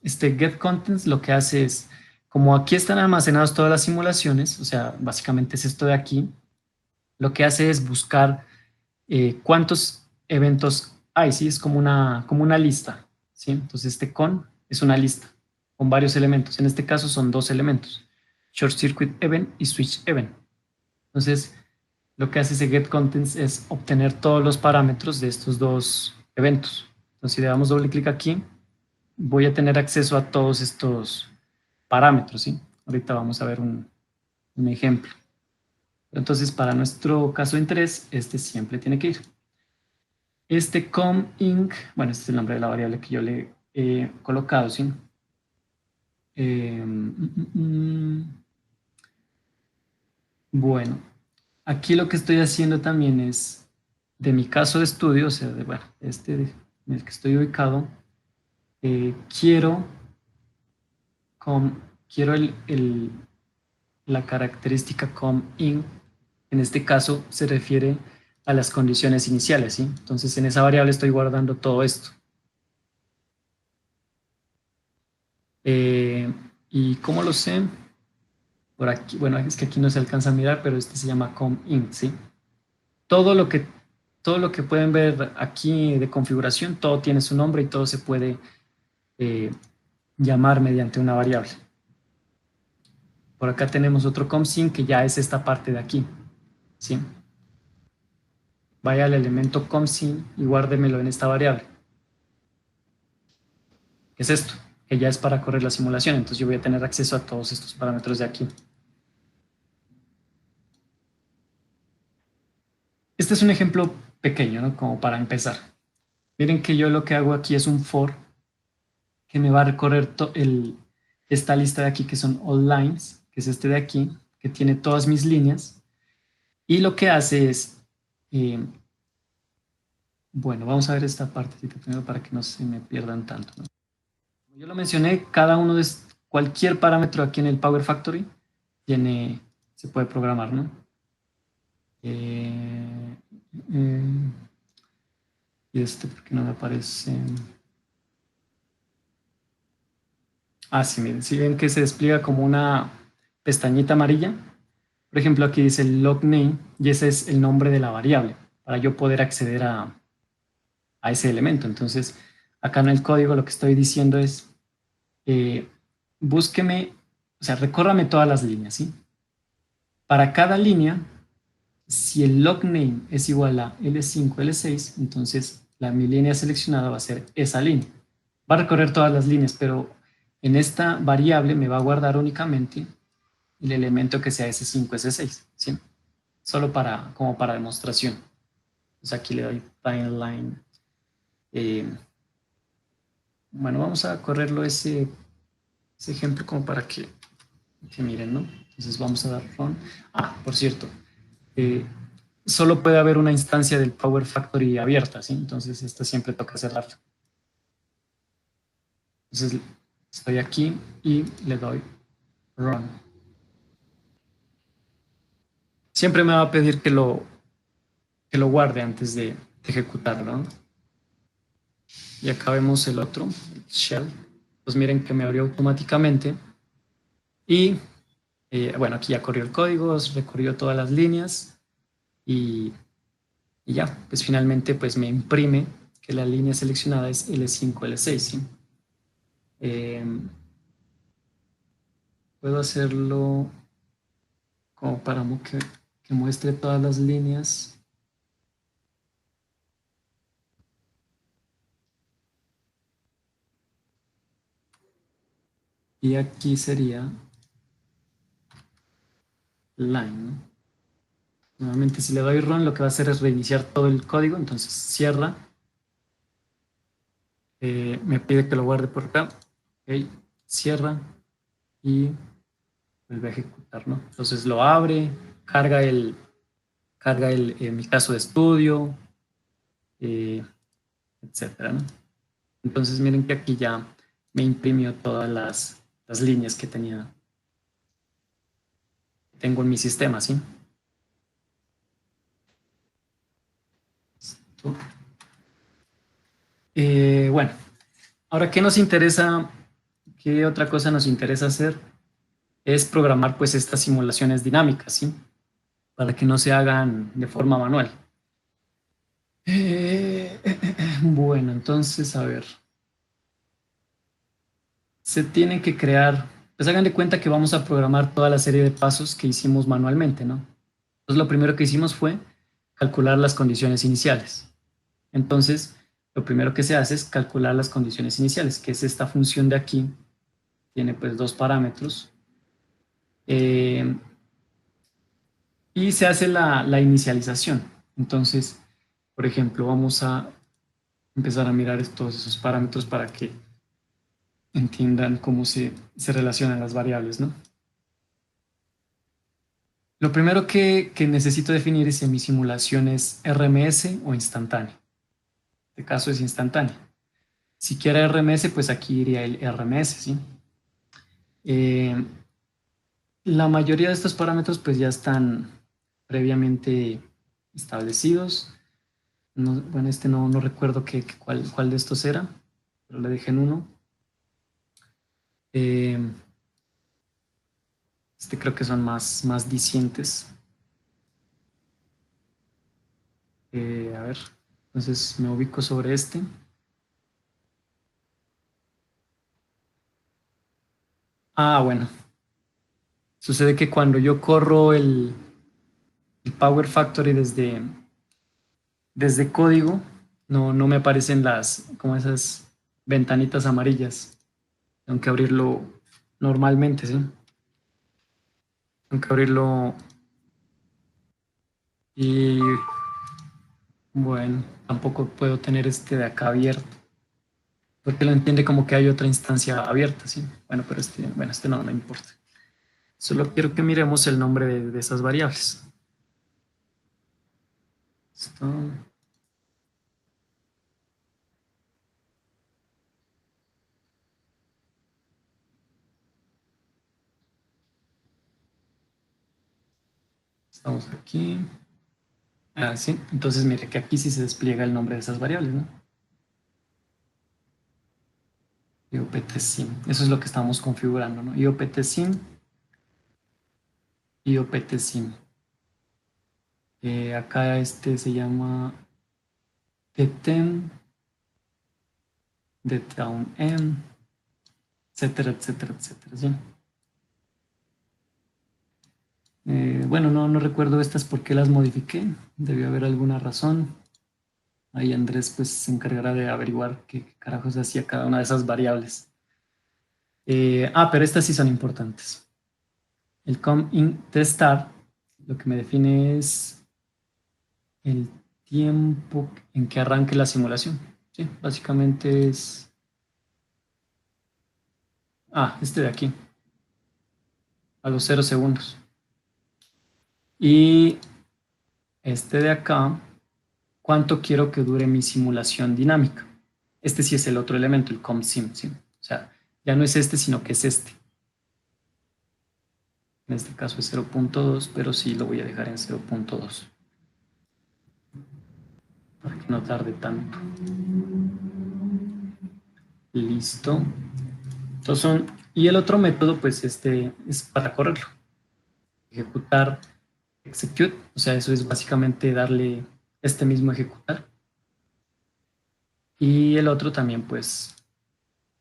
Este getContents lo que hace es, como aquí están almacenadas todas las simulaciones, o sea, básicamente es esto de aquí, lo que hace es buscar cuántos eventos hay, ¿sí? Es como una lista, ¿sí? Entonces este con es una lista con varios elementos. En este caso son dos elementos, Short Circuit Event y Switch Event. Entonces, lo que hace ese getContents es obtener todos los parámetros de estos dos eventos. Entonces, si le damos doble clic aquí, voy a tener acceso a todos estos parámetros, ¿sí? Ahorita vamos a ver un ejemplo. Entonces, para nuestro caso de interés, este siempre tiene que ir. Este com.inc, bueno, este es el nombre de la variable que yo le he colocado, ¿sí? Bueno, aquí lo que estoy haciendo también es, de mi caso de estudio, o sea, bueno, en el que estoy ubicado, quiero, quiero la característica com.inc, en este caso se refiere a las condiciones iniciales, ¿sí? Entonces en esa variable estoy guardando todo esto. ¿Y cómo lo sé? Por aquí, bueno, es que aquí no se alcanza a mirar, pero este se llama com.inc, ¿sí? Todo lo que pueden ver aquí de configuración, todo tiene su nombre y todo se puede llamar mediante una variable. Por acá tenemos otro com.sync que ya es esta parte de aquí, ¿sí? Vaya al elemento com.sync y guárdemelo en esta variable. ¿Qué es esto? Que ya es para correr la simulación, entonces yo voy a tener acceso a todos estos parámetros de aquí. Este es un ejemplo pequeño, ¿no? Como para empezar. Miren que yo lo que hago aquí es un for que me va a recorrer esta lista de aquí que son all lines, que es este de aquí, que tiene todas mis líneas. Y lo que hace es, bueno, vamos a ver esta partecita primero para que no se me pierdan tanto, ¿no? Como yo lo mencioné, cada uno de cualquier parámetro aquí en el Power Factory se puede programar, ¿no? Y este, ¿por qué no me aparece? Ah, sí, miren, si ven que se despliega como una pestañita amarilla. Por ejemplo, aquí dice log name y ese es el nombre de la variable para yo poder acceder a ese elemento. Entonces, acá en el código lo que estoy diciendo es búsqueme, o sea, recórrame todas las líneas, ¿sí? Para cada línea, si el log name es igual a L5, L6, entonces mi línea seleccionada va a ser esa línea. Va a recorrer todas las líneas, pero en esta variable me va a guardar únicamente el elemento que sea S5, S6, ¿sí? Solo como para demostración. Entonces aquí le doy timeline. Bueno, vamos a correrlo ese ejemplo como para que miren, ¿no? Entonces vamos a dar run. Ah, por cierto, solo puede haber una instancia del Power Factory abierta, ¿sí? Entonces esta siempre toca cerrarla. Entonces estoy aquí y le doy run. Siempre me va a pedir que lo guarde antes de ejecutarlo, ¿no? Y acá vemos el otro, el shell. Pues miren que me abrió automáticamente. Y bueno, aquí ya corrió el código, recorrió todas las líneas y ya, pues finalmente pues me imprime que la línea seleccionada es L5, L6, ¿sí? Puedo hacerlo como para que muestre todas las líneas. Y aquí sería line, ¿no? Nuevamente, si le doy run, lo que va a hacer es reiniciar todo el código, entonces cierra. Me pide que lo guarde por acá. Okay. Cierra y vuelve a ejecutar, ¿no? Entonces lo abre, carga mi caso de estudio, etcétera, ¿no? Entonces miren que aquí ya me imprimió todas las líneas que tengo en mi sistema, ¿sí? Bueno, ahora, ¿qué nos interesa? ¿Qué otra cosa nos interesa hacer? Es programar pues estas simulaciones dinámicas, ¿sí? Para que no se hagan de forma manual. Bueno, entonces, a ver. Se tienen que crear, pues hagan de cuenta que vamos a programar toda la serie de pasos que hicimos manualmente, ¿no? Entonces lo primero que hicimos fue calcular las condiciones iniciales. Entonces, lo primero que se hace es calcular las condiciones iniciales, que es esta función de aquí. Tiene pues dos parámetros. Y se hace la inicialización. Entonces, por ejemplo, vamos a empezar a mirar todos esos parámetros para que entiendan cómo se relacionan las variables, ¿no? Lo primero que necesito definir es si mi simulación es RMS o instantánea. En este caso es instantánea. Si quiere RMS, pues aquí iría el RMS, ¿sí? Eh, la mayoría de estos parámetros pues ya están previamente establecidos. No, bueno, este no recuerdo cuál de estos era, pero le dejé en uno. Eh, este creo que son más dicientes. A ver, entonces me ubico sobre este. Ah, bueno. Sucede que cuando yo corro el Power Factory desde código, no me aparecen como esas ventanitas amarillas. Tengo que abrirlo normalmente, ¿sí? Tengo que abrirlo y bueno, tampoco puedo tener este de acá abierto, porque lo entiende como que hay otra instancia abierta, ¿sí? Bueno, pero este no importa. Solo quiero que miremos el nombre de esas variables. Esto, estamos aquí. Ah, sí. Entonces, mire que aquí sí se despliega el nombre de esas variables, ¿no? IOPT-SIM. Eso es lo que estamos configurando, ¿no? IOPT-SIM, IOPT-SIM. Acá este se llama DTEM, DTOWN, etcétera, etcétera, etcétera, ¿sí? Bueno, no recuerdo estas por qué las modifiqué. Debió haber alguna razón. Ahí Andrés pues se encargará de averiguar qué carajos hacía cada una de esas variables. Pero estas sí son importantes. El com_int_start lo que me define es el tiempo en que arranque la simulación. Sí, básicamente es... este de aquí, a los 0 segundos. Y este de acá, ¿cuánto quiero que dure mi simulación dinámica? Este sí es el otro elemento, el comSim, ¿sí? O sea, ya no es este, sino que es este. En este caso es 0.2, pero sí lo voy a dejar en 0.2 para que no tarde tanto. Listo. Entonces y el otro método, pues este es para correrlo. Ejecutar execute, o sea, eso es básicamente darle este mismo ejecutar. Y el otro también, pues,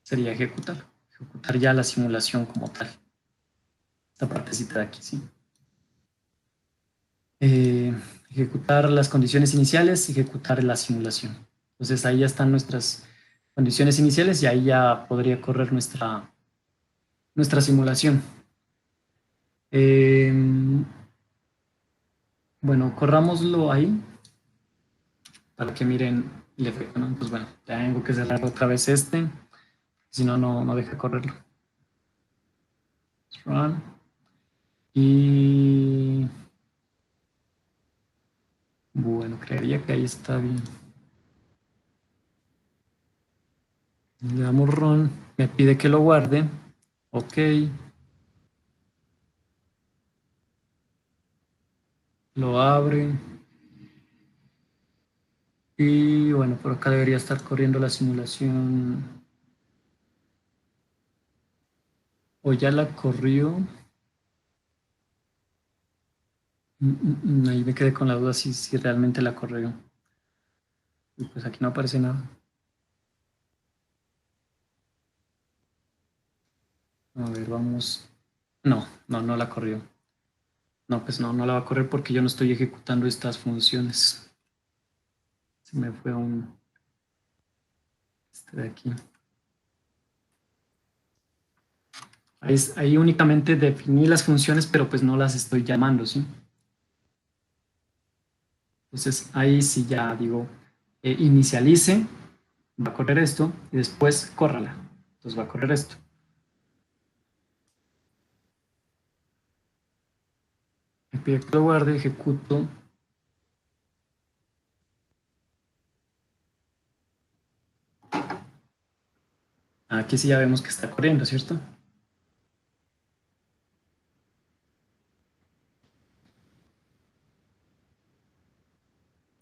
sería ejecutar ya la simulación como tal. Esta partecita de aquí, ¿sí? Ejecutar las condiciones iniciales, ejecutar la simulación. Entonces ahí ya están nuestras condiciones iniciales y ahí ya podría correr nuestra simulación. Bueno, corrámoslo ahí para que miren el efecto, ¿no? Pues bueno, tengo que cerrar otra vez este, si no, no deja correrlo. Run. Y bueno, creería que ahí está bien. Le damos run, me pide que lo guarde. Ok. Lo abre. Y bueno, por acá debería estar corriendo la simulación. O ya la corrió. Ahí me quedé con la duda si realmente la corrió. Y pues aquí no aparece nada. A ver, vamos. No la corrió. No, pues no la va a correr porque yo no estoy ejecutando estas funciones. Se me fue un... este de aquí. Ahí únicamente definí las funciones, pero pues no las estoy llamando, ¿sí? Entonces ahí sí ya digo, inicialice, va a correr esto y después córrala. Entonces va a correr esto. Me pide que lo guarde, ejecuto. Aquí sí ya vemos que está corriendo, ¿cierto?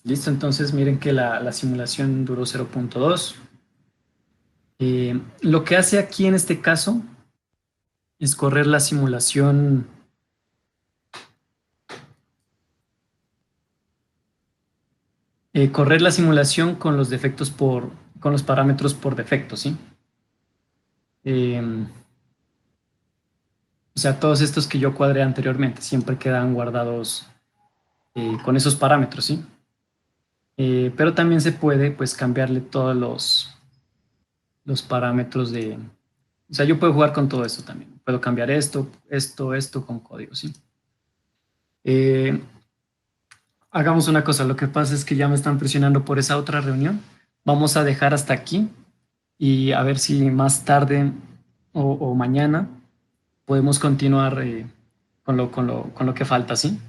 Listo, entonces miren que la simulación duró 0.2. Lo que hace aquí en este caso es correr la simulación. Correr la simulación con los defectos con los parámetros por defecto, ¿sí? O sea, todos estos que yo cuadré anteriormente siempre quedan guardados con esos parámetros, ¿sí? Pero también se puede, pues, cambiarle todos los parámetros de... O sea, yo puedo jugar con todo esto también. Puedo cambiar esto con código, ¿sí? Eh, Hagamos una cosa. Lo que pasa es que ya me están presionando por esa otra reunión. Vamos a dejar hasta aquí y a ver si más tarde o mañana podemos continuar con lo que falta, ¿sí?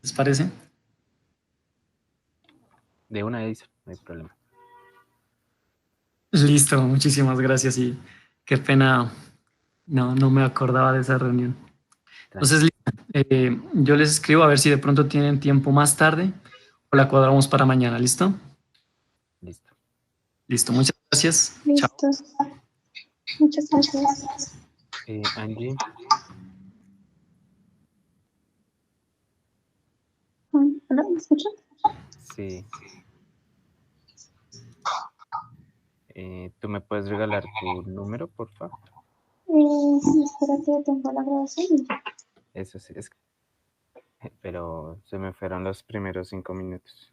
¿Les parece? De una vez, no hay problema. Listo, muchísimas gracias y qué pena, no me acordaba de esa reunión. Entonces, Tranquilo. yo les escribo a ver si de pronto tienen tiempo más tarde o la cuadramos para mañana, ¿listo? Listo. Listo, muchas gracias. Chao. Listo. Muchas gracias. Angie, Hola, ¿me escuchas? sí. ¿Tú me puedes regalar tu número, por favor? Sí, espera que tengo la grabación. Eso sí, pero se me fueron los primeros 5 minutos.